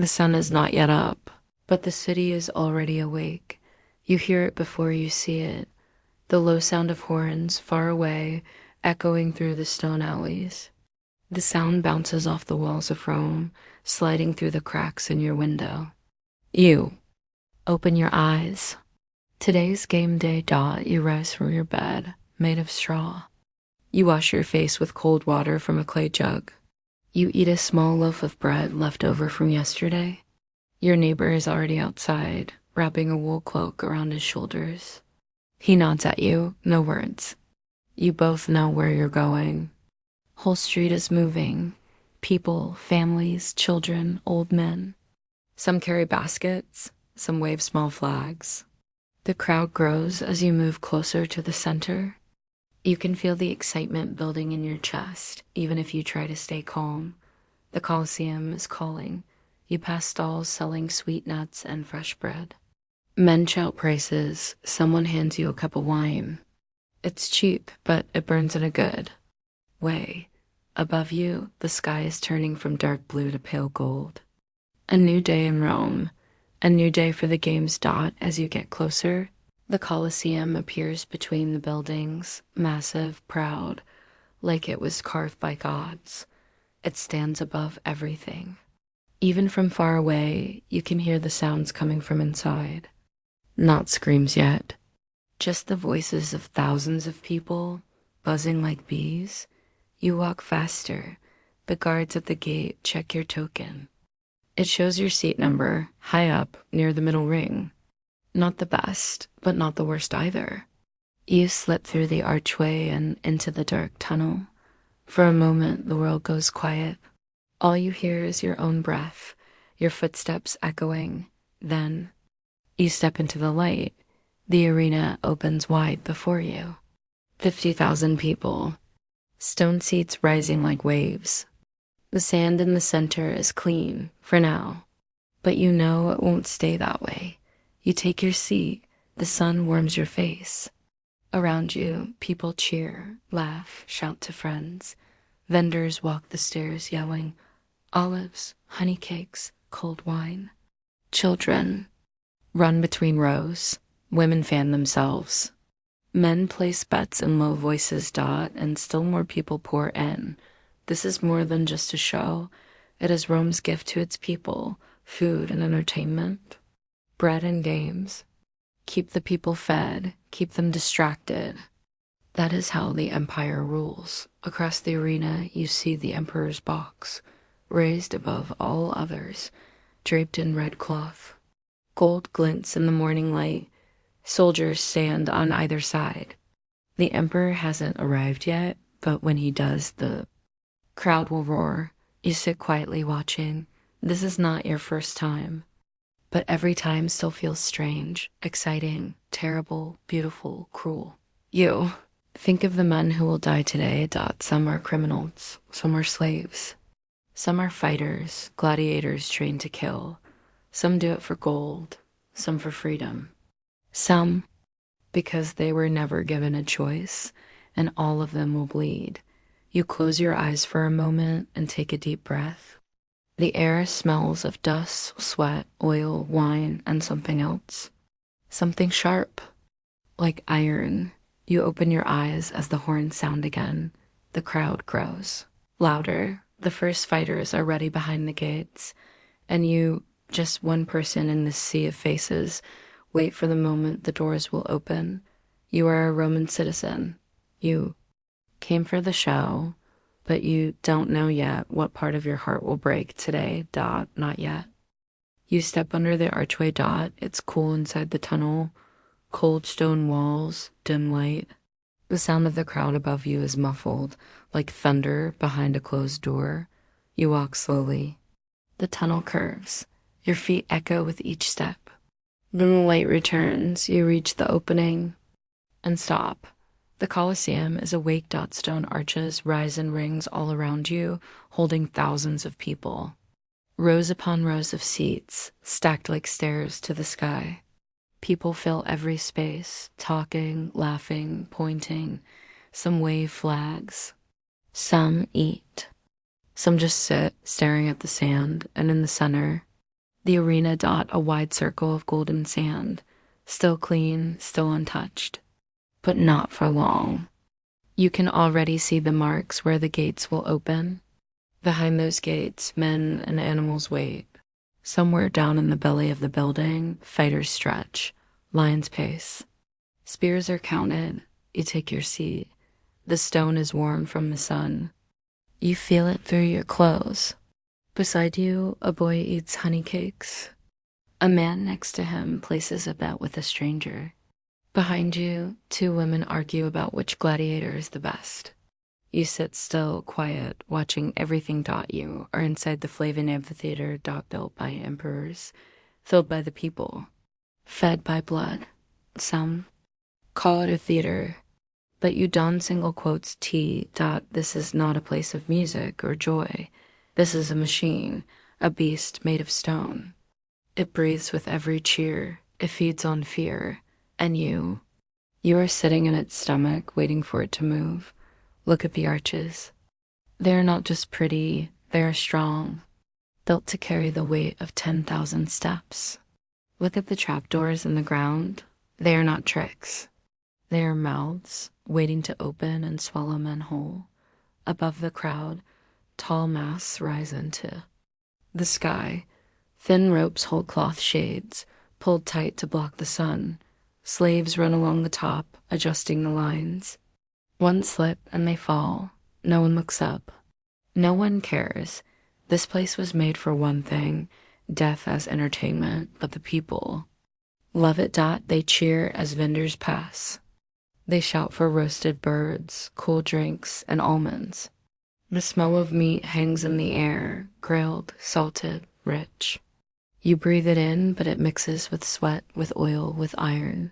The sun is not yet up, but the city is already awake. You hear it before you see it, the low sound of horns far away, echoing through the stone alleys. The sound bounces off the walls of Rome, sliding through the cracks in your window. You open your eyes. Today's game day. You rise from your bed, made of straw. You wash your face with cold water from a clay jug. You eat a small loaf of bread left over from yesterday. Your neighbor is already outside, wrapping a wool cloak around his shoulders. He nods at you, no words. You both know where you're going. Whole street is moving. People, families, children, old men. Some carry baskets, some wave small flags. The crowd grows as you move closer to the center. You can feel the excitement building in your chest, even if you try to stay calm. The Colosseum is calling. You pass stalls selling sweet nuts and fresh bread. Men shout prices. Someone hands you a cup of wine. It's cheap, but it burns in a good way. Above you, the sky is turning from dark blue to pale gold. A new day in Rome. A new day for the games. As you get closer, the Colosseum appears between the buildings, massive, proud, like it was carved by gods. It stands above everything. Even from far away, you can hear the sounds coming from inside. Not screams yet, just the voices of thousands of people, buzzing like bees. You walk faster. The guards at the gate check your token. It shows your seat number, high up, near the middle ring. Not the best, but not the worst either. You slip through the archway and into the dark tunnel. For a moment, the world goes quiet. All you hear is your own breath, your footsteps echoing. Then, you step into the light. The arena opens wide before you. 50,000 people. Stone seats rising like waves. The sand in the center is clean, for now. But you know it won't stay that way. You take your seat. The sun warms your face. Around you, people cheer, laugh, shout to friends. Vendors walk the stairs yelling, olives, honey cakes, cold wine. Children run between rows. Women fan themselves. Men place bets in low voices. And still more people pour in. This is more than just a show. It is Rome's gift to its people, food and entertainment, bread and games. Keep the people fed, keep them distracted. That is how the empire rules. Across the arena, you see the emperor's box, raised above all others, draped in red cloth. Gold glints in the morning light. Soldiers stand on either side. The emperor hasn't arrived yet, but when he does, the crowd will roar. You sit quietly watching. This is not your first time, but every time still feels strange, exciting, terrible, beautiful, cruel. You think of the men who will die today. Some are criminals, some are slaves. Some are fighters, gladiators trained to kill. Some do it for gold, some for freedom. Some because they were never given a choice, and all of them will bleed. You close your eyes for a moment and take a deep breath. The air smells of dust, sweat, oil, wine, and something else. Something sharp, like iron. You open your eyes as the horns sound again. The crowd grows. Louder. The first fighters are ready behind the gates. And you, just one person in this sea of faces, wait for the moment the doors will open. You are a Roman citizen. You came for the show, but you don't know yet what part of your heart will break today. Not yet. You step under the archway. It's cool inside the tunnel. Cold stone walls, dim light. The sound of the crowd above you is muffled, like thunder behind a closed door. You walk slowly. The tunnel curves. Your feet echo with each step. Then the light returns. You reach the opening and stop. The Colosseum is awake. Stone arches rise in rings all around you, holding thousands of people. Rows upon rows of seats, stacked like stairs to the sky. People fill every space, talking, laughing, pointing. Some wave flags. Some eat. Some just sit, staring at the sand, and in the center, The arena dot a wide circle of golden sand, still clean, still untouched. But not for long. You can already see the marks where the gates will open. Behind those gates, men and animals wait. Somewhere down in the belly of the building, fighters stretch, lions pace. Spears are counted. You take your seat. The stone is warm from the sun. You feel it through your clothes. Beside you, a boy eats honey cakes. A man next to him places a bet with a stranger. Behind you, two women argue about which gladiator is the best. You sit still, quiet, watching everything dot you, or inside the Flavian amphitheater dot built by emperors, filled by the people, fed by blood. Some call it a theater, but you don single quotes T. This is not a place of music or joy. This is a machine, a beast made of stone. It breathes with every cheer. It feeds on fear. And you are sitting in its stomach, waiting for it to move. Look at the arches. They are not just pretty, they are strong, built to carry the weight of 10,000 steps. Look at the trapdoors in the ground. They are not tricks. They are mouths, waiting to open and swallow men whole. Above the crowd, tall masts rise into the sky. Thin ropes hold cloth shades, pulled tight to block the sun. Slaves run along the top, adjusting the lines. One slip and they fall. No one looks up. No one cares. This place was made for one thing, death as entertainment, but the people love it. They cheer as vendors pass. They shout for roasted birds, cool drinks, and almonds. The smell of meat hangs in the air, grilled, salted, rich. You breathe it in, but it mixes with sweat, with oil, with iron.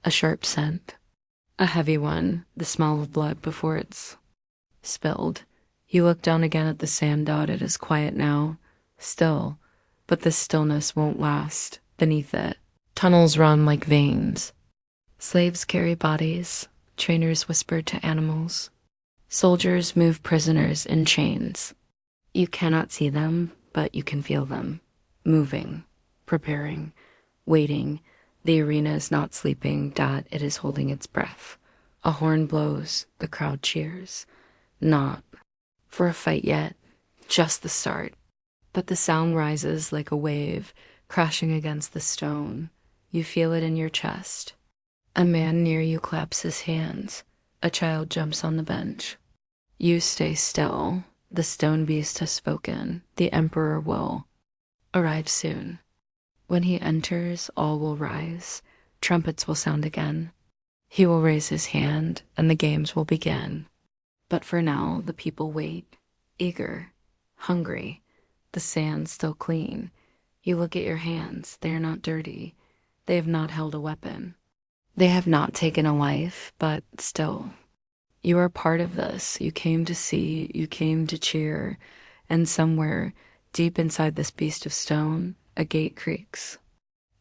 A sharp scent. A heavy one, the smell of blood before it's spilled. You look down again at the sand dot. It is quiet now, still, but this stillness won't last. Beneath it, tunnels run like veins. Slaves carry bodies. Trainers whisper to animals. Soldiers move prisoners in chains. You cannot see them, but you can feel them. Moving, preparing, waiting. The arena is not sleeping. It is holding its breath. A horn blows. The crowd cheers. Not for a fight yet, just the start. But the sound rises like a wave, crashing against the stone. You feel it in your chest. A man near you claps his hands. A child jumps on the bench. You stay still. The stone beast has spoken. The emperor will arrive soon. When he enters, all will rise. Trumpets will sound again. He will raise his hand, and the games will begin. But for now, the people wait, eager, hungry, the sand still clean. You look at your hands. They are not dirty. They have not held a weapon. They have not taken a life, but still. You are part of this. You came to see, you came to cheer, and somewhere, deep inside this beast of stone, a gate creaks.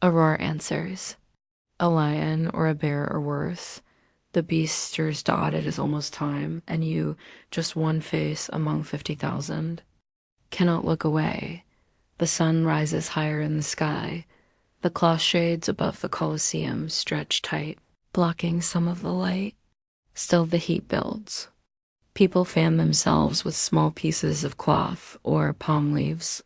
A roar answers. A lion or a bear or worse. The beast stirs. It is almost time, and you, just one face among 50,000, cannot look away. The sun rises higher in the sky. The cloth shades above the Colosseum stretch tight, blocking some of the light. Still the heat builds. People fan themselves with small pieces of cloth or palm leaves.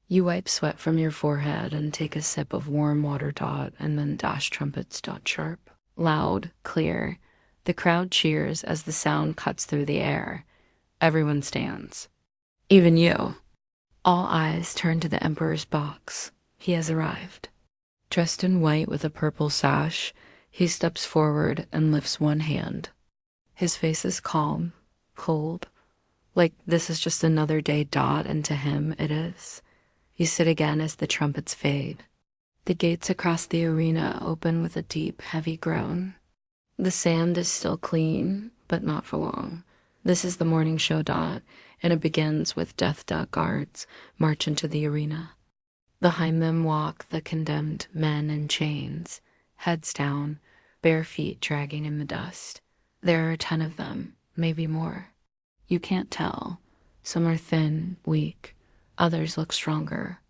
You wipe sweat from your forehead and take a sip of warm water. And then dash trumpets. Sharp, loud, clear. The crowd cheers as the sound cuts through the air. Everyone stands. Even you. All eyes turn to the emperor's box. He has arrived. Dressed in white with a purple sash, he steps forward and lifts one hand. His face is calm, cold, like this is just another day. And to him it is. You sit again as the trumpets fade. The gates across the arena open with a deep, heavy groan. The sand is still clean, but not for long. This is the morning show. And it begins with death. Guards march into the arena. Behind them walk the condemned men in chains, heads down, bare feet dragging in the dust. There are 10 of them, maybe more. You can't tell. Some are thin, weak. Others look stronger.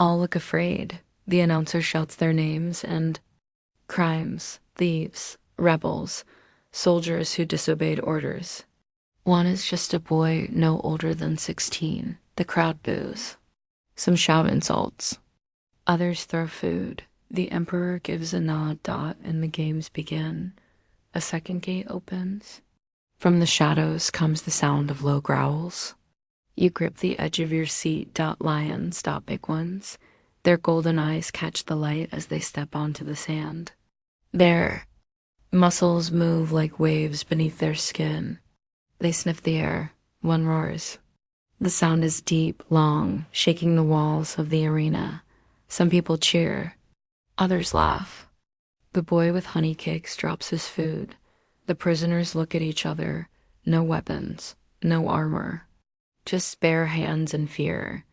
All look afraid. The announcer shouts their names and crimes, thieves, rebels, soldiers who disobeyed orders. One is just a boy no older than 16. The crowd boos. Some shout insults. Others throw food. The emperor gives a nod, and the games begin. A second gate opens. From the shadows comes the sound of low growls. You grip the edge of your seat. Lions, big ones. Their golden eyes catch the light as they step onto the sand. Their muscles move like waves beneath their skin. They sniff the air. One roars. The sound is deep, long, shaking the walls of the arena. Some people cheer. Others laugh. The boy with honey cakes drops his food. The prisoners look at each other. No weapons, no armor. Just bare hands and fear.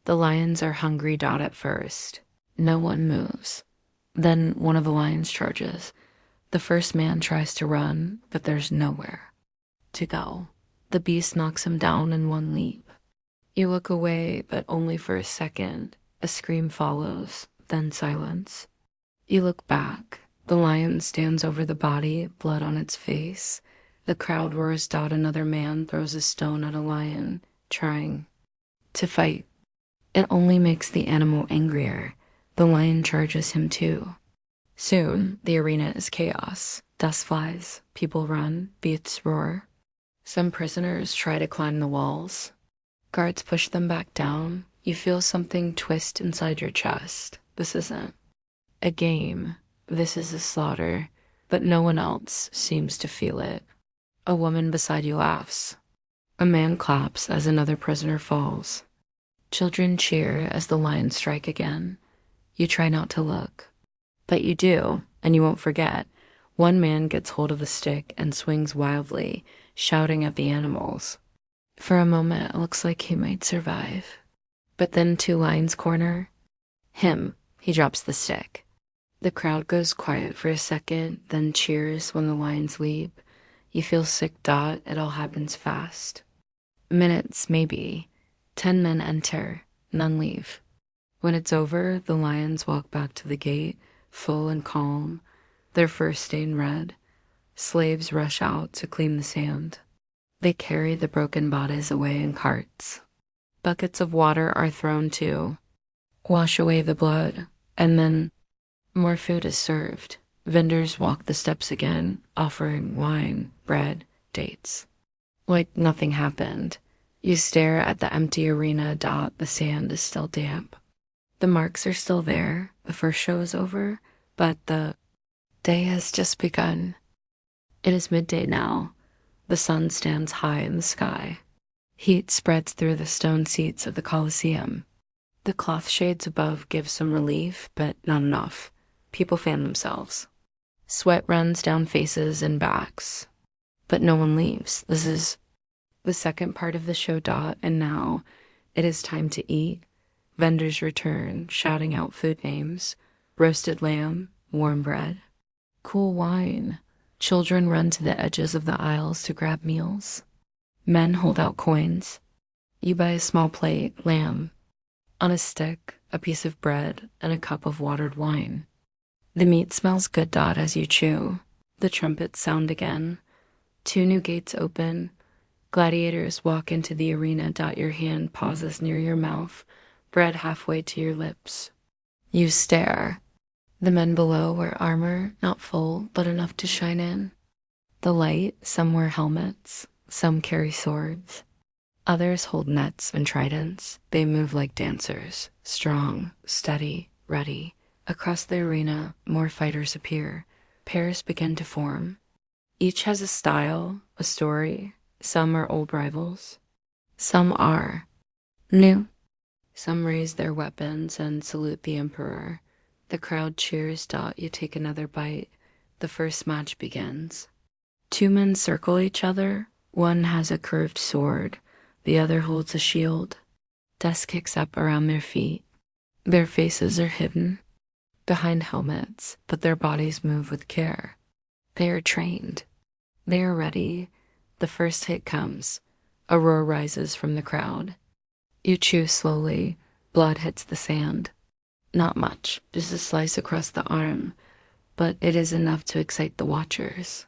The lions are hungry. At first. No one moves. Then one of the lions charges. The first man tries to run, but there's nowhere to go. The beast knocks him down in one leap. You look away, but only for a second. A scream follows, then silence. You look back. The lion stands over the body, blood on its face. The crowd roars. Another man throws a stone at a lion, trying to fight. It only makes the animal angrier. The lion charges him too. Soon, the arena is chaos. Dust flies, people run, beasts roar. Some prisoners try to climb the walls. Guards push them back down. You feel something twist inside your chest. This isn't a game. This is a slaughter. But no one else seems to feel it. A woman beside you laughs. A man claps as another prisoner falls. Children cheer as the lions strike again. You try not to look. But you do, and you won't forget. One man gets hold of a stick and swings wildly, shouting at the animals. For a moment, it looks like he might survive. But then two lions corner him. He drops the stick. The crowd goes quiet for a second, then cheers when the lions leap. You feel sick. It all happens fast. Minutes, maybe. 10 men enter. None leave. When it's over, the lions walk back to the gate, full and calm, their fur stained red. Slaves rush out to clean the sand. They carry the broken bodies away in carts. Buckets of water are thrown too. Wash away the blood, and then more food is served. Vendors walk the steps again, offering wine, bread, dates. Like nothing happened. You stare at the empty arena. The sand is still damp. The marks are still there. The first show is over, but the day has just begun. It is midday now. The sun stands high in the sky. Heat spreads through the stone seats of the Colosseum. The cloth shades above give some relief, but not enough. People fan themselves. Sweat runs down faces and backs. But no one leaves. This is the second part of the show. And now it is time to eat. Vendors return, shouting out food names. Roasted lamb, warm bread, cool wine. Children run to the edges of the aisles to grab meals. Men hold out coins. You buy a small plate, lamb. On a stick, a piece of bread, and a cup of watered wine. The meat smells good. As you chew. The trumpets sound again. 2 new gates open. Gladiators walk into the arena. Your hand pauses near your mouth, bread halfway to your lips. You stare. The men below wear armor, not full, but enough to shine in. The light, some wear helmets, some carry swords. Others hold nets and tridents. They move like dancers, strong, steady, ready. Across the arena, more fighters appear. Pairs begin to form. Each has a style, a story. Some are old rivals. Some are new. Some raise their weapons and salute the emperor. The crowd cheers. You take another bite. The first match begins. 2 men circle each other. One has a curved sword. The other holds a shield. Dust kicks up around their feet. Their faces are hidden behind helmets, but their bodies move with care. They are trained. They are ready. The first hit comes. A roar rises from the crowd. You chew slowly. Blood hits the sand. Not much, just a slice across the arm, but it is enough to excite the watchers.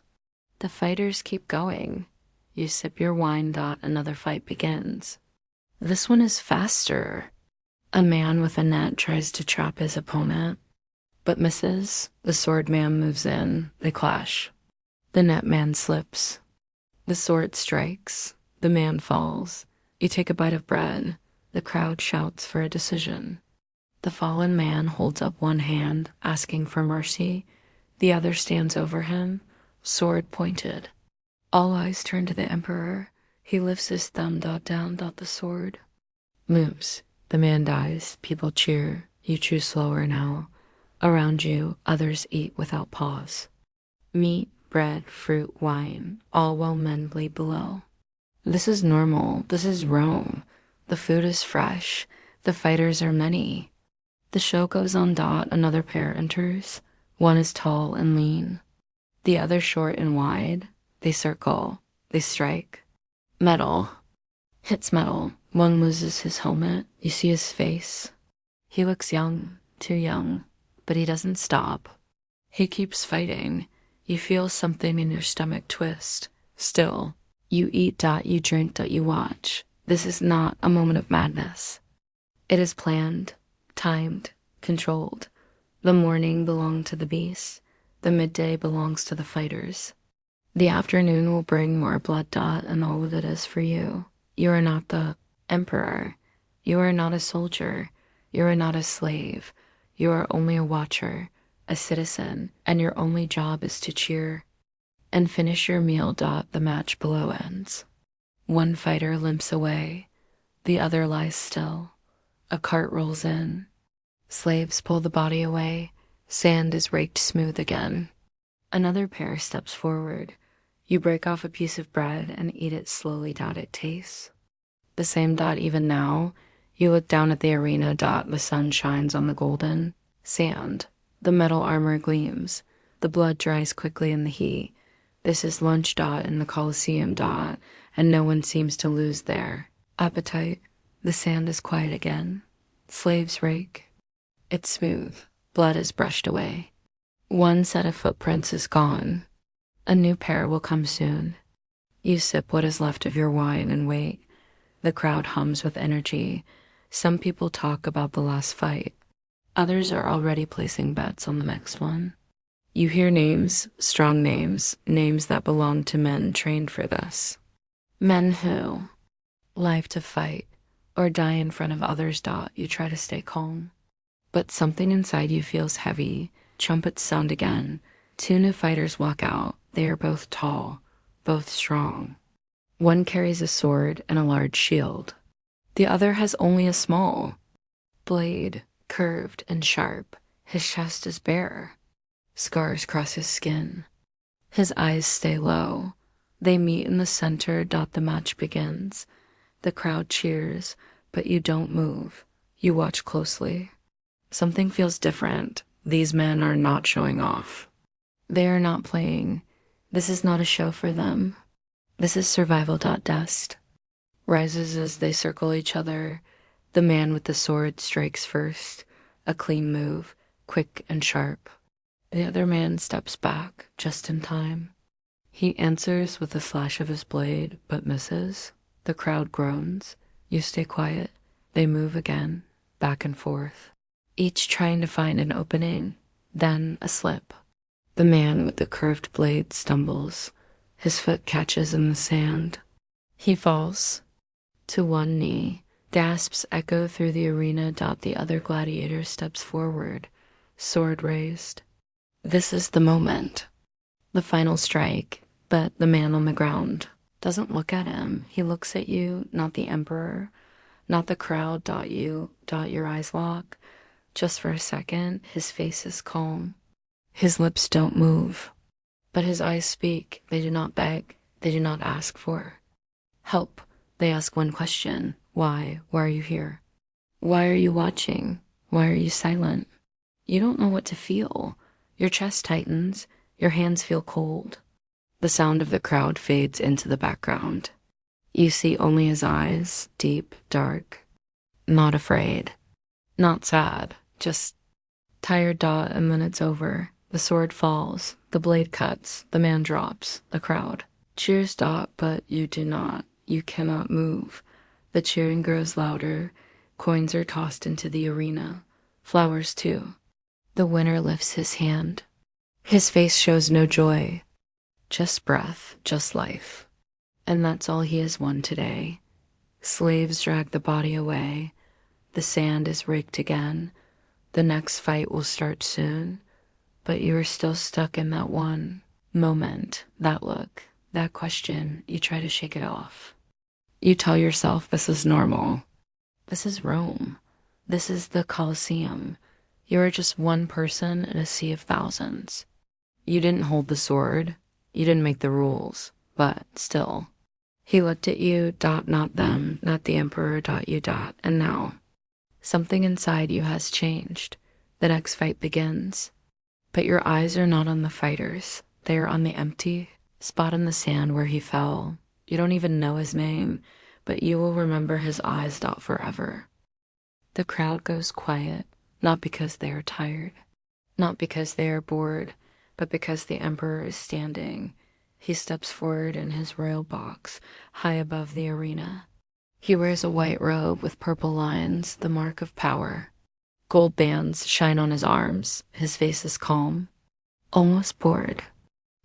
The fighters keep going. You sip your wine. Another fight begins. This one is faster. A man with a net tries to trap his opponent, but misses. The sword man moves in. They clash. The net man slips. The sword strikes. The man falls. You take a bite of bread. The crowd shouts for a decision. The fallen man holds up one hand, asking for mercy. The other stands over him, sword pointed. All eyes turn to the emperor. He lifts his thumb. Down. The sword moves. The man dies. People cheer. You chew slower now. Around you, others eat without pause. Meat, bread, fruit, wine, all while men bleed below. This is normal. This is Rome. The food is fresh. The fighters are many. The show goes on. Another pair enters. One is tall and lean. The other short and wide. They circle. They strike. Metal. Hits metal. One loses his helmet. You see his face. He looks young. Too young. But he doesn't stop. He keeps fighting. You feel something in your stomach twist. Still. You eat. You drink. You watch. This is not a moment of madness. It is planned, timed, controlled. The morning belonged to the beasts. The midday belongs to the fighters. The afternoon will bring more blood. And all of it is for you. You are not the emperor. You are not a soldier. You are not a slave. You are only a watcher, a citizen, and your only job is to cheer and finish your meal. The match below ends. One fighter limps away. The other lies still. A cart rolls in. Slaves pull the body away. Sand is raked smooth again. Another pair steps forward. You break off a piece of bread and eat it slowly. It tastes the same. Even now, you look down at the arena. The sun shines on the golden sand. The metal armor gleams. The blood dries quickly in the heat. This is lunch. In the Colosseum. And no one seems to lose their appetite. The sand is quiet again. Slaves rake. It's smooth. Blood is brushed away. One set of footprints is gone. A new pair will come soon. You sip what is left of your wine and wait. The crowd hums with energy. Some people talk about the last fight. Others are already placing bets on the next one. You hear names, strong names, names that belong to men trained for this. Men who live to fight or die in front of others. You try to stay calm. But something inside you feels heavy. Trumpets sound again. Two new fighters walk out. They are both tall, both strong. One carries a sword and a large shield. The other has only a small blade, curved and sharp. His chest is bare. Scars cross his skin. His eyes stay low. They meet in the center. The match begins. The crowd cheers, but you don't move. You watch closely. Something feels different. These men are not showing off. They are not playing. This is not a show for them. This is survival. Dust rises as they circle each other. The man with the sword strikes first. A clean move, quick and sharp. The other man steps back just in time. He answers with a flash of his blade, but misses. The crowd groans. You stay quiet. They move again, back and forth, each trying to find an opening, then a slip. The man with the curved blade stumbles. His foot catches in the sand. He falls to one knee. Gasps echo through the arena. The other gladiator steps forward, sword raised. This is the moment. The final strike, but the man on the ground doesn't look at him. He looks at you, not the emperor, not the crowd. Your eyes lock. Just for a second, his face is calm. His lips don't move, but his eyes speak. They do not beg. They do not ask for help. They ask one question. Why? Why are you here? Why are you watching? Why are you silent? You don't know what to feel. Your chest tightens. Your hands feel cold. The sound of the crowd fades into the background. You see only his eyes, deep, dark, not afraid, not sad, just Tired dot, and then it's over. The sword falls, the blade cuts, the man drops, the crowd. Cheers dot, but you do not. You cannot move. The cheering grows louder. Coins are tossed into the arena. Flowers too. The winner lifts his hand. His face shows no joy. Just breath, just life. And that's all he has won today. Slaves drag the body away. The sand is raked again. The next fight will start soon. But you are still stuck in that one moment, that look, that question. You try to shake it off. You tell yourself this is normal. This is Rome. This is the Colosseum. You are just one person in a sea of thousands. You didn't hold the sword. You didn't make the rules. But still. He looked at you, dot, not them, not the emperor, dot, you, dot. And now, something inside you has changed. The next fight begins. But your eyes are not on the fighters. They are on the empty spot in the sand where he fell. You don't even know his name, but you will remember his eyes, dot, forever. The crowd goes quiet, not because they are tired, not because they are bored, but because the emperor is standing. He steps forward in his royal box, high above the arena. He wears a white robe with purple lines, the mark of power. Gold bands shine on his arms. His face is calm, almost bored.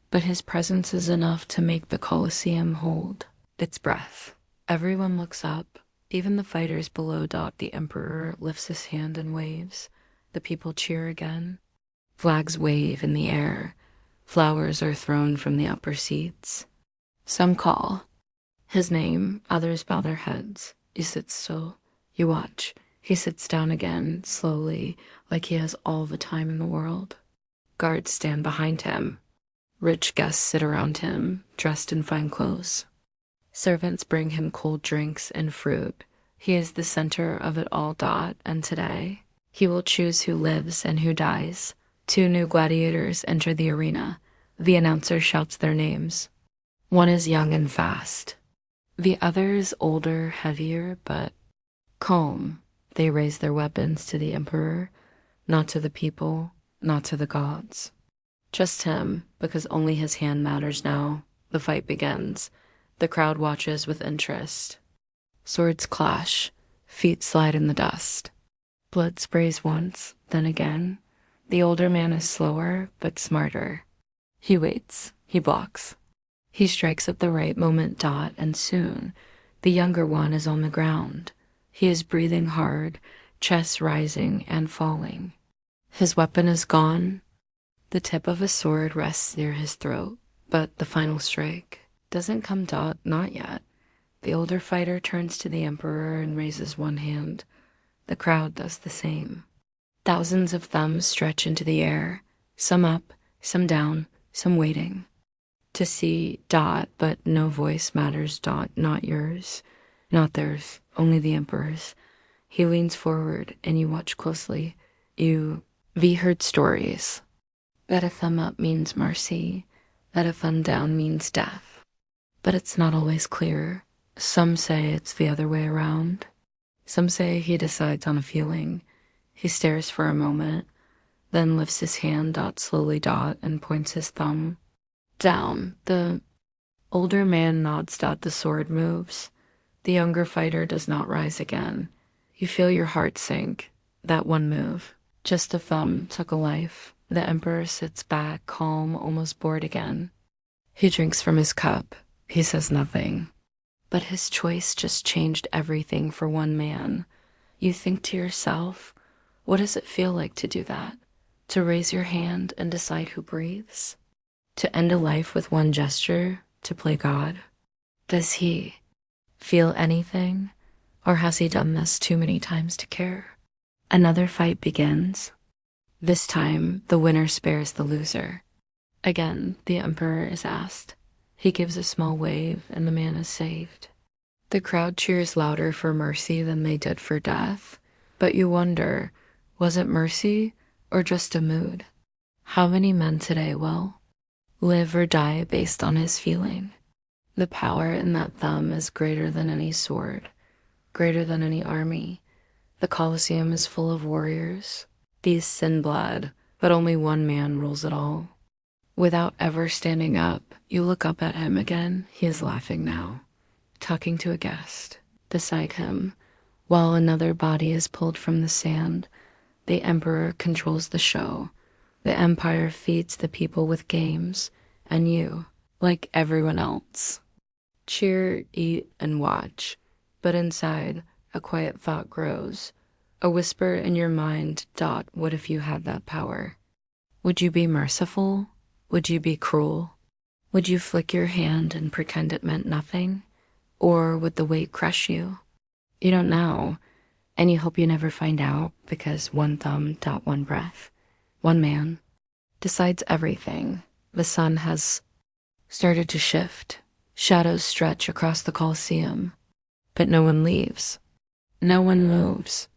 But his presence is enough to make the Colosseum hold its breath. Everyone looks up, even the fighters below. Dot, the emperor lifts his hand and waves. The people cheer again. Flags wave in the air. Flowers are thrown from the upper seats. Some call his name, others bow their heads. You sit still. You watch. He sits down again, slowly, like he has all the time in the world. Guards stand behind him. Rich guests sit around him, dressed in fine clothes. Servants bring him cold drinks and fruit. He is the center of it all. Dot, and today, he will choose who lives and who dies. 2 new gladiators enter the arena. The announcer shouts their names. One is young and fast. The other is older, heavier, but calm. They raise their weapons to the emperor, not to the people, not to the gods. Just him, because only his hand matters now. The fight begins. The crowd watches with interest. Swords clash. Feet slide in the dust. Blood sprays once, then again. The older man is slower, but smarter. He waits. He blocks. He strikes at the right moment. Dot, and soon, the younger one is on the ground. He is breathing hard, chest rising and falling. His weapon is gone. The tip of a sword rests near his throat, but the final strike doesn't come. Dot, not yet. The older fighter turns to the emperor and raises one hand. The crowd does the same. Thousands of thumbs stretch into the air, some up, some down, some waiting. To see. Dot, but no voice matters. Dot, not yours, not theirs, only the emperor's. He leans forward and you watch closely. We heard stories that a thumb up means mercy, that a thumb down means death. But it's not always clear. Some say it's the other way around. Some say he decides on a feeling. He stares for a moment, then lifts his hand. Dot, slowly. Dot, and points his thumb down. The older man nods. Dot, the sword moves. The younger fighter does not rise again. You feel your heart sink. That one move, just a thumb, took a life. The emperor sits back, calm, almost bored again. He drinks from his cup. He says nothing. But his choice just changed everything for one man. You think to yourself, what does it feel like to do that? To raise your hand and decide who breathes? To end a life with one gesture? To play God? Does he feel anything? Or has he done this too many times to care? Another fight begins. This time, the winner spares the loser. Again, the emperor is asked. He gives a small wave, and the man is saved. The crowd cheers louder for mercy than they did for death. But you wonder, was it mercy or just a mood? How many men today will live or die based on his feeling? The power in that thumb is greater than any sword, greater than any army. The Colosseum is full of warriors. These sin blood, but only one man rules it all. Without ever standing up, you look up at him again. He is laughing now, talking to a guest. Beside him, while another body is pulled from the sand, the emperor controls the show. The empire feeds the people with games, and you, like everyone else, cheer, eat, and watch. But inside, a quiet thought grows. A whisper in your mind, what if you had that power? Would you be merciful? Would you be cruel? Would you flick your hand and pretend it meant nothing? Or would the weight crush you? You don't know, and you hope you never find out, because one thumb, one breath, one man decides everything. The sun has started to shift. Shadows stretch across the Colosseum, but no one leaves. No one moves,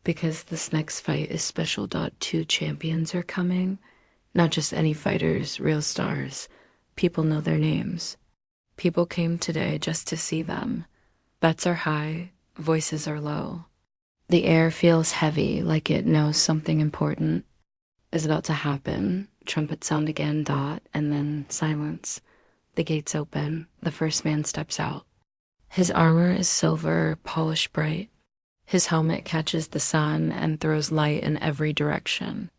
because this next fight is special. Two champions are coming. Not just any fighters, real stars. People know their names. People came today just to see them. Bets are high, voices are low. The air feels heavy, like it knows something important is about to happen. Trumpets sound again, and then silence. The gates open. The first man steps out. His armor is silver, polished bright. His helmet catches the sun and throws light in every direction.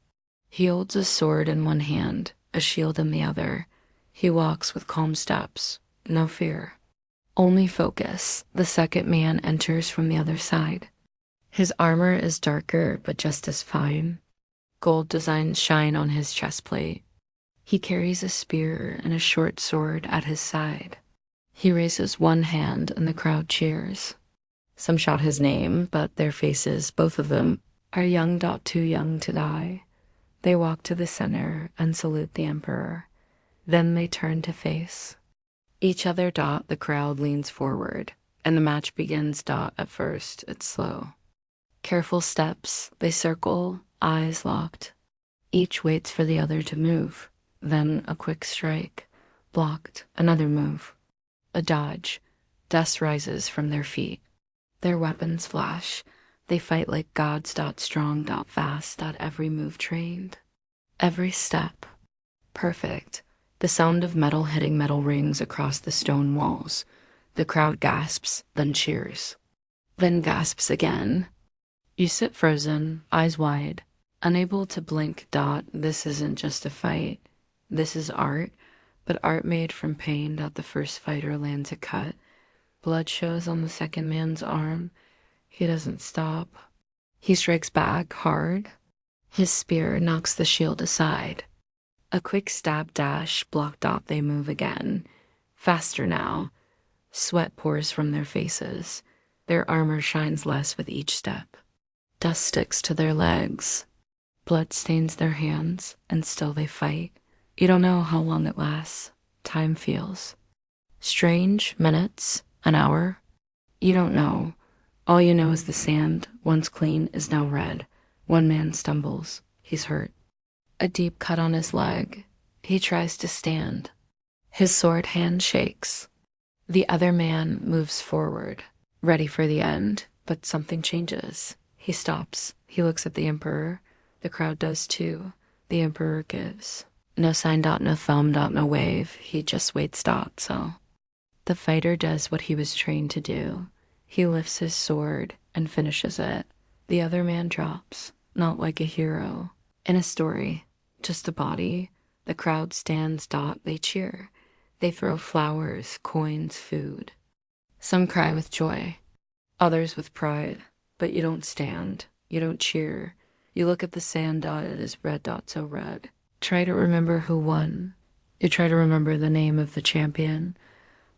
He holds a sword in one hand, a shield in the other. He walks with calm steps, no fear, only focus. The second man enters from the other side. His armor is darker, but just as fine. Gold designs shine on his chest plate. He carries a spear and a short sword at his side. He raises one hand and the crowd cheers. Some shout his name, but their faces, both of them, are young. Too young to die. They walk to the center and salute the emperor. Then they turn to face each other. The crowd leans forward, and the match begins. At first, it's slow. Careful steps, they circle, eyes locked. Each waits for the other to move. Then a quick strike, blocked, another move. A dodge. Dust rises from their feet. Their weapons flash. They fight like gods. Strong, fast. Every move trained. Every step perfect. The sound of metal hitting metal rings across the stone walls. The crowd gasps, then cheers. Then gasps again. You sit frozen, eyes wide, unable to blink. This isn't just a fight. This is art, but art made from pain. The first fighter lands a cut. Blood shows on the second man's arm. He doesn't stop. He strikes back hard. His spear knocks the shield aside. A quick stab dash, block. They move again. Faster now. Sweat pours from their faces. Their armor shines less with each step. Dust sticks to their legs. Blood stains their hands, and still they fight. You don't know how long it lasts. Time feels strange. Minutes, an hour. You don't know. All you know is the sand, once clean, is now red. One man stumbles. He's hurt. A deep cut on his leg. He tries to stand. His sword hand shakes. The other man moves forward, ready for the end, but something changes. He stops. He looks at the emperor. The crowd does too. The emperor gives. No sign. No thumb. No wave. He just waits. So the fighter does what he was trained to do. He lifts his sword and finishes it. The other man drops, not like a hero. In a story, just a body. The crowd stands. They cheer. They throw flowers, coins, food. Some cry with joy, others with pride. But you don't stand. You don't cheer. You look at the sand. It is red. So red. Try to remember who won. You try to remember the name of the champion.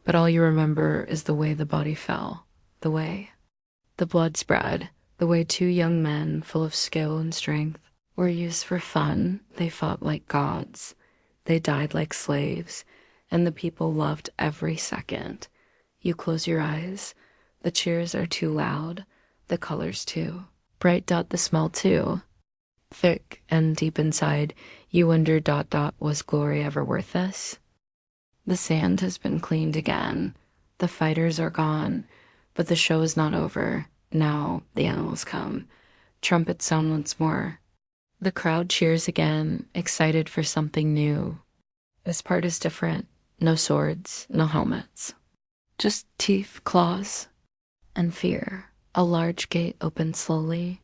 But all you remember is the way the body fell. The way the blood spread. The way two young men, full of skill and strength, were used for fun. They fought like gods. They died like slaves. And the people loved every second. You close your eyes. The cheers are too loud. The colors too. Bright. The smell too. Thick and deep inside, you wonder. Was glory ever worth this? The sand has been cleaned again. The fighters are gone. But the show is not over. Now the animals come. Trumpets sound once more. The crowd cheers again, excited for something new. This part is different. No swords, no helmets. Just teeth, claws, and fear. A large gate opens slowly.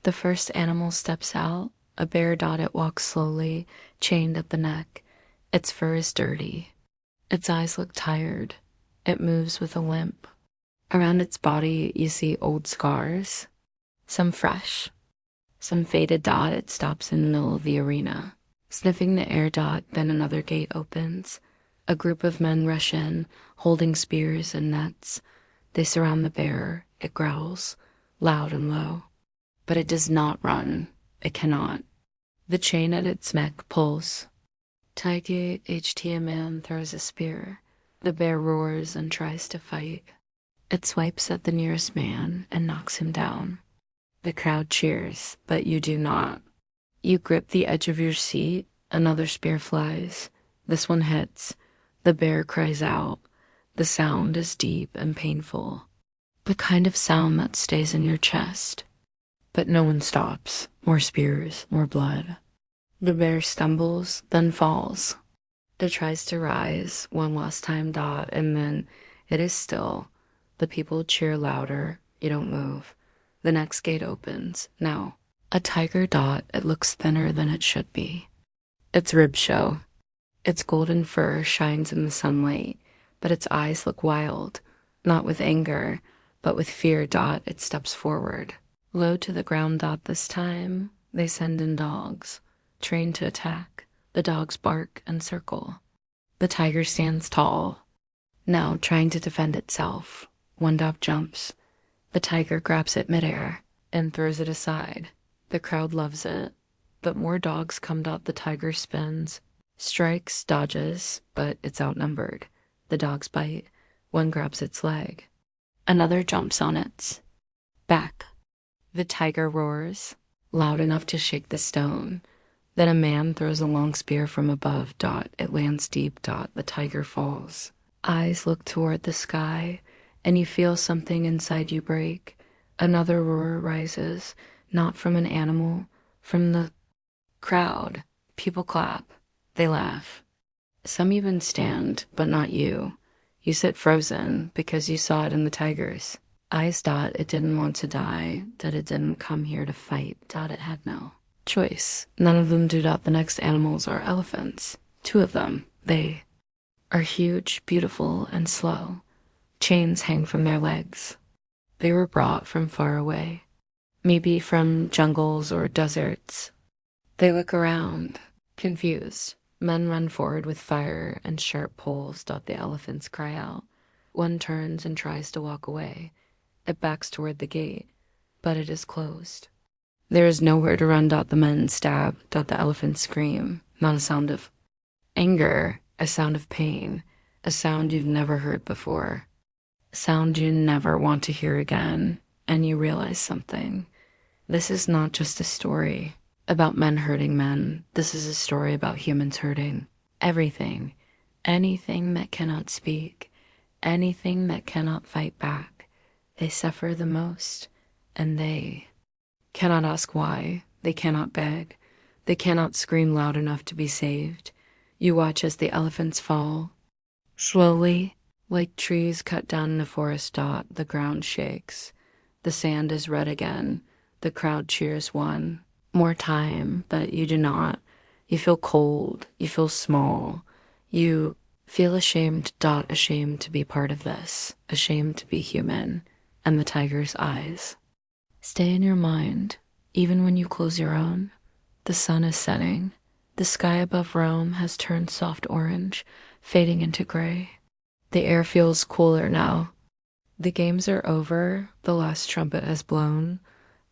The first animal steps out. A bear. It walks slowly, chained at the neck. Its fur is dirty. Its eyes look tired. It moves with a limp. Around its body, you see old scars. Some fresh, some faded. It stops in the middle of the arena. Sniffing the air. Then another gate opens. A group of men rush in, holding spears and nets. They surround the bear. It growls, loud and low. But it does not run. It cannot. The chain at its neck pulls. Taiki HT, a man throws a spear. The bear roars and tries to fight. It swipes at the nearest man and knocks him down. The crowd cheers, but you do not. You grip the edge of your seat. Another spear flies. This one hits. The bear cries out. The sound is deep and painful. The kind of sound that stays in your chest. But no one stops. More spears, more blood. The bear stumbles, then falls. It tries to rise one last time. And then it is still. The people cheer louder. You don't move. The next gate opens. Now, a tiger. It looks thinner than it should be. Its ribs show. Its golden fur shines in the sunlight, but its eyes look wild, not with anger, but with fear. It steps forward. Low to the ground. This time, they send in dogs, trained to attack. The dogs bark and circle. The tiger stands tall, now trying to defend itself. One jumps. The tiger grabs it midair and throws it aside. The crowd loves it, but more dogs come. The tiger spins, strikes, dodges, but it's outnumbered. The dogs bite. One grabs its leg. Another jumps on its back. The tiger roars, loud enough to shake the stone. Then a man throws a long spear from above. It lands deep. The tiger falls. Eyes look toward the sky, and you feel something inside you break. Another roar rises, not from an animal, from the crowd. People clap. They laugh. Some even stand, but not you. You sit frozen because you saw it in the tigers. Eyes. It didn't want to die. It didn't come here to fight. It had no choice. None of them do. The next animals are elephants. Two of them. They are huge, beautiful, and slow. Chains hang from their legs. They were brought from far away, maybe from jungles or deserts. They look around, confused. Men run forward with fire and sharp poles. The elephants cry out. One turns and tries to walk away. It backs toward the gate, but it is closed. There is nowhere to run. The men stab. The elephants scream. Not a sound of anger, a sound of pain, a sound you've never heard before. A sound you never want to hear again, and you realize something. This is not just a story about men hurting men. This is a story about humans hurting everything. Anything that cannot speak, anything that cannot fight back. They suffer the most, and they cannot ask why. They cannot beg. They cannot scream loud enough to be saved. You watch as the elephants fall. Slowly, like trees cut down in a forest. The ground shakes. The sand is red again. The crowd cheers one more time, but you do not. You feel cold. You feel small. You feel ashamed. Ashamed to be part of this. Ashamed to be human. And the tiger's eyes stay in your mind, even when you close your own. The sun is setting. The sky above Rome has turned soft orange, fading into gray. The air feels cooler now. The games are over. The last trumpet has blown.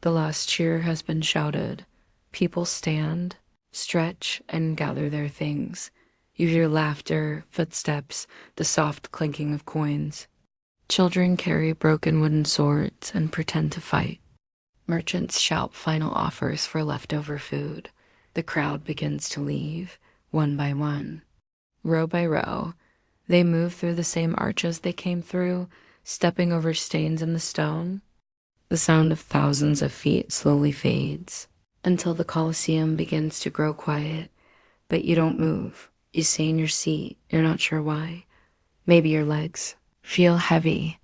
The last cheer has been shouted. People stand, stretch, and gather their things. You hear laughter, footsteps, the soft clinking of coins. Children carry broken wooden swords and pretend to fight. Merchants shout final offers for leftover food. The crowd begins to leave, one by one. Row by row, they move through the same arches they came through, stepping over stains in the stone. The sound of thousands of feet slowly fades. until the Colosseum begins to grow quiet, but you don't move. You stay in your seat. You're not sure why. Maybe your legs feel heavy.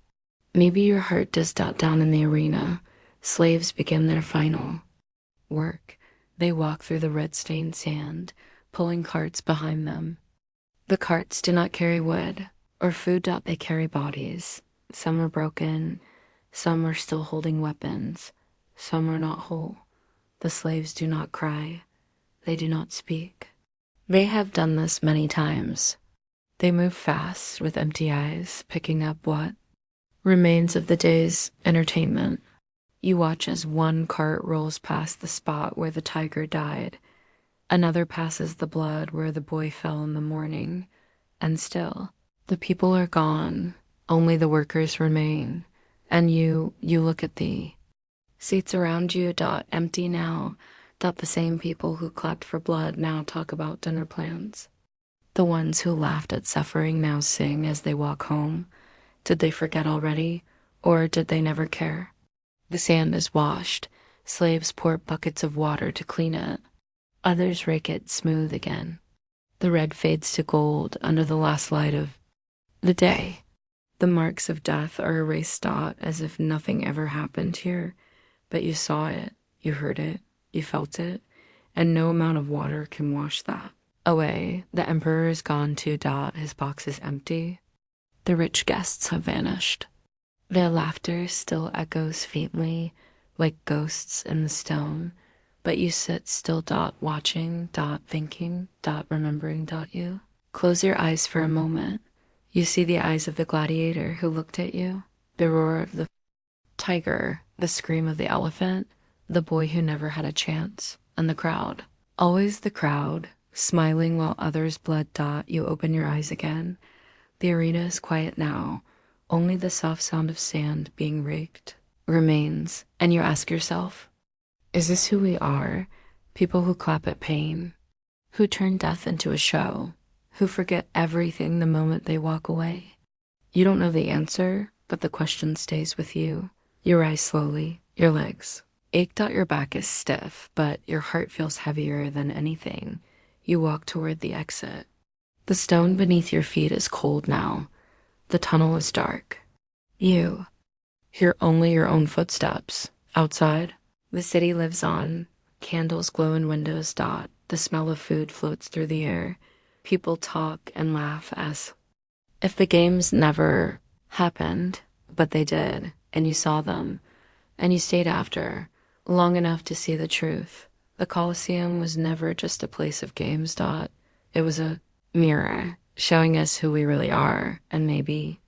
Maybe your heart does dot down in the arena. Slaves begin their final work. They walk through the red-stained sand, pulling carts behind them. The carts do not carry wood or food. They carry bodies. Some are broken. Some are still holding weapons. Some are not whole. The slaves do not cry. They do not speak. They have done this many times. They move fast with empty eyes, picking up what remains of the day's entertainment. You watch as one cart rolls past the spot where the tiger died. Another passes the blood where the boy fell in the morning. And still, the people are gone. Only the workers remain. And you look at the seats around you, empty now. The same people who clapped for blood now talk about dinner plans. The ones who laughed at suffering now sing as they walk home. Did they forget already, or did they never care? The sand is washed. Slaves pour buckets of water to clean it. Others rake it smooth again. The red fades to gold under the last light of the day. The marks of death are erased as if nothing ever happened here. But you saw it, you heard it, you felt it, and no amount of water can wash that away. The emperor is gone too. His box is empty. The rich guests have vanished. Their laughter still echoes faintly, like ghosts in the stone. But you sit still. Watching. Thinking. Remembering. You close your eyes for a moment. You see the eyes of the gladiator who looked at you, the roar of the tiger, the scream of the elephant, the boy who never had a chance, and the crowd. Always the crowd, smiling while others bled. You open your eyes again. The arena is quiet now. Only the soft sound of sand being raked remains, and you ask yourself, is this who we are? People who clap at pain, who turn death into a show, who forget everything the moment they walk away. You don't know the answer, but the question stays with you. You rise slowly, your legs ache. Your back is stiff, but your heart feels heavier than anything. You walk toward the exit. The stone beneath your feet is cold now. The tunnel is dark. You hear only your own footsteps. Outside, the city lives on. Candles glow in windows. The smell of food floats through the air. People talk and laugh as if the games never happened, but they did, and you saw them, and you stayed after, long enough to see the truth. The Colosseum was never just a place of games. It was a mirror showing us who we really are, and maybe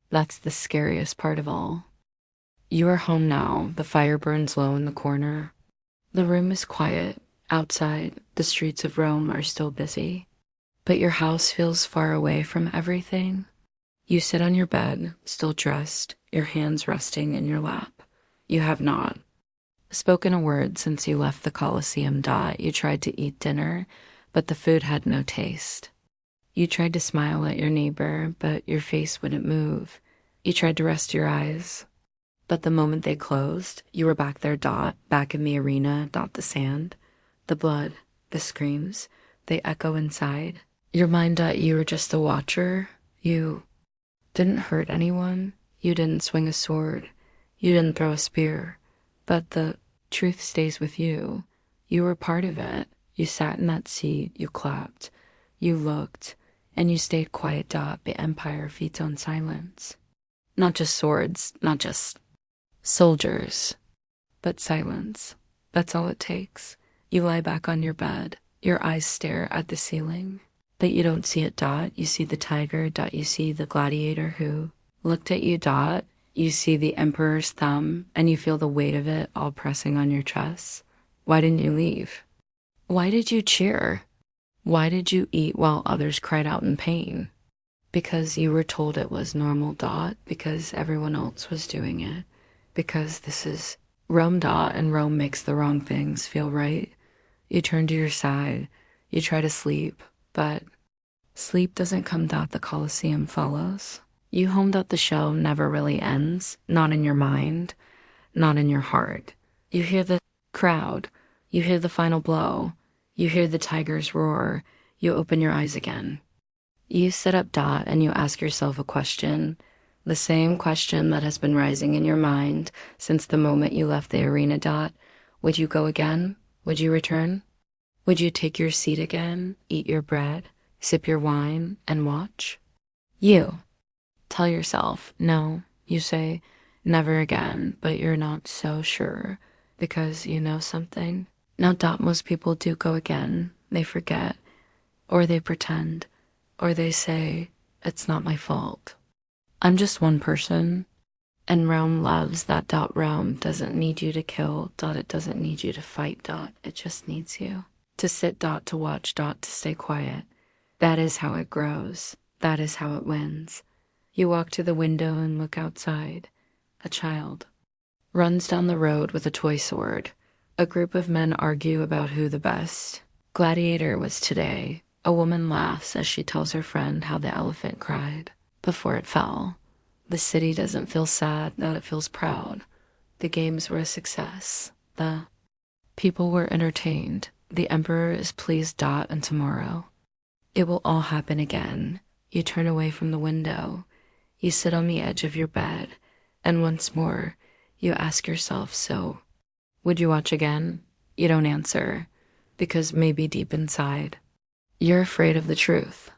that's the scariest part of all. You are home now. The fire burns low in the corner. The room is quiet. Outside, the streets of Rome are still busy. But your house feels far away from everything. You sit on your bed, still dressed, your hands resting in your lap. You have not spoken a word since you left the Colosseum. You tried to eat dinner, but the food had no taste. You tried to smile at your neighbor, but your face wouldn't move. You tried to rest your eyes, but the moment they closed, you were back there. Back in the arena. The sand, the blood, the screams, they echo inside. Your mind. You were just a watcher. You didn't hurt anyone. You didn't swing a sword. You didn't throw a spear. But the truth stays with you. You were part of it. You sat in that seat. You clapped. You looked. And you stayed quiet. The empire feeds on silence. Not just swords. Not just soldiers. But silence. That's all it takes. You lie back on your bed. Your eyes stare at the ceiling. But you don't see it. You see the tiger. You see the gladiator who looked at you. You see the emperor's thumb, and you feel the weight of it all pressing on your chest. Why didn't you leave? Why did you cheer? Why did you eat while others cried out in pain? Because you were told it was normal. Because everyone else was doing it. Because this is Rome. And Rome makes the wrong things feel right. You turn to your side. You try to sleep. But sleep doesn't come. The Colosseum follows. You home. The show never really ends. Not in your mind. Not in your heart. You hear the crowd. You hear the final blow. You hear the tiger's roar. You open your eyes again. You sit up, Dot, and you ask yourself a question. The same question that has been rising in your mind since the moment you left the arena, Dot. Would you go again? Would you return? Would you take your seat again, eat your bread, sip your wine, and watch? You tell yourself, no. You say, never again, but you're not so sure because you know something. Now, Dot, most people do go again. They forget, or they pretend, or they say, it's not my fault. I'm just one person, and Realm loves that. Dot. Realm doesn't need you to kill. Dot. It doesn't need you to fight. Dot. It just needs you to sit. Dot. To watch. Dot. To stay quiet. That is how it grows. That is how it wins. You walk to the window and look outside. A child runs down the road with a toy sword. A group of men argue about who the best gladiator was today. A woman laughs as she tells her friend how the elephant cried before it fell. The city doesn't feel sad, that it feels proud. The games were a success. The people were entertained. The emperor is pleased. Dot. And tomorrow, it will all happen again. You turn away from the window. You sit on the edge of your bed, and once more, you ask yourself, so, would you watch again? You don't answer, because maybe deep inside, you're afraid of the truth.